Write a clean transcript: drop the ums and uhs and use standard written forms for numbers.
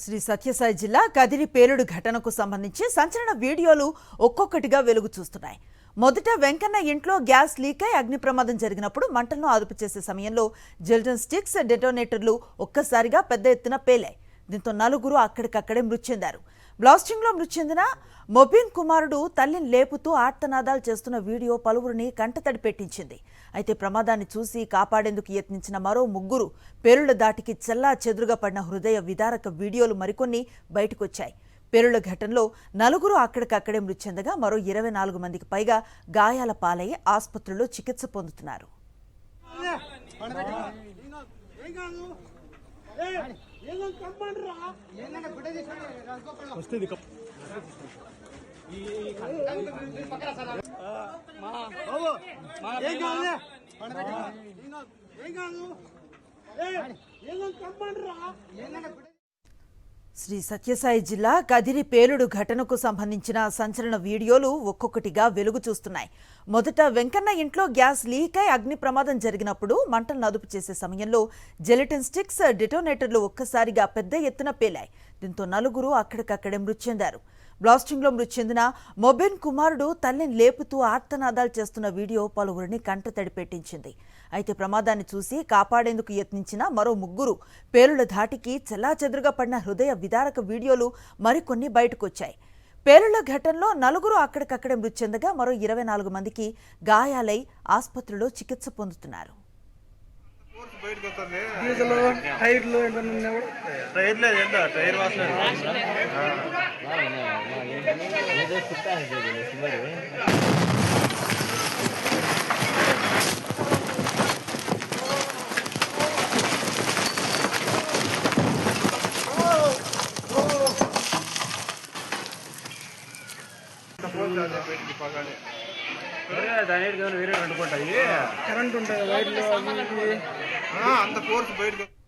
శ్రీ సత్యసాయి జిల్లా కదిరి పేలుడు ఘటనకు సంబంధించి సంచలన వీడియోలు ఒక్కొక్కటిగా వెలుగు చూస్తున్నాయి. మొదట వెంకన్న ఇంట్లో గ్యాస్ లీక్ అయి అగ్ని ప్రమాదం జరిగినప్పుడు మంటలను అదుపు చేసే సమయంలో జెల్టన్ స్టిక్స్ డెటోనేటర్లు ఒక్కసారిగా పెద్ద ఎత్తున పేలాయి. దీంతో నలుగురు అక్కడికక్కడే మృతి చెందారు. బ్లాస్టింగ్లో మృతి చెందిన మొబిన్ కుమారుడు తల్లిని లేపుతూ ఆర్తనాదాలు చేస్తున్న వీడియో పలువురిని కంటతడి పెట్టించింది. అయితే ప్రమాదాన్ని చూసి కాపాడేందుకు యత్నించిన మరో ముగ్గురు పేలుళ్ల దాటికి చెల్లా చెదురుగా పడిన హృదయ విదారక వీడియోలు మరికొన్ని బయటకొచ్చాయి. పేలుళ్ల ఘటనలో నలుగురు అక్కడికక్కడే మృతి చెందగా మరో 24 మందికి పైగా గాయాల పాలయ్యి ఆసుపత్రిలో చికిత్స పొందుతున్నారు. శ్రీ సత్యసాయి జిల్లా కదిరి పేలుడు ఘటనకు సంబంధించిన సంచలన వీడియోలు ఒక్కొక్కటిగా వెలుగు చూస్తున్నాయి. మొదట వెంకన్న ఇంట్లో గ్యాస్ లీక్ అయి అగ్ని ప్రమాదం జరిగినప్పుడు మంటలను అదుపు చేసే సమయంలో జెలటిన్ స్టిక్స్ డెటోనేటర్లు ఒక్కసారిగా పెద్ద ఎత్తున పేలాయి. దీంతో నలుగురు అక్కడికక్కడే మృతి చెందారు. బ్లాస్టింగ్లో మృతి చెందిన మొబిన్ కుమారుడు తల్లిని లేపుతూ ఆర్తనాదాలు చేస్తున్న వీడియో పలువురిని కంటతడి పెట్టించింది. అయితే ప్రమాదాన్ని చూసి కాపాడేందుకు యత్నించిన మరో ముగ్గురు పేలుళ్ల ధాటికి చెల్లాచెదురుగా పడిన హృదయ విదారక వీడియోలు మరికొన్ని బయటకొచ్చాయి. పేలుళ్ల ఘటనలో నలుగురు అక్కడికక్కడే మృతి చెందగా మరో 24 మందికి గాయాలై ఆసుపత్రిలో చికిత్స పొందుతున్నారు. కరెంట్ ఉంటుంది వైర్లు అంత ఫోర్స్ బయటకు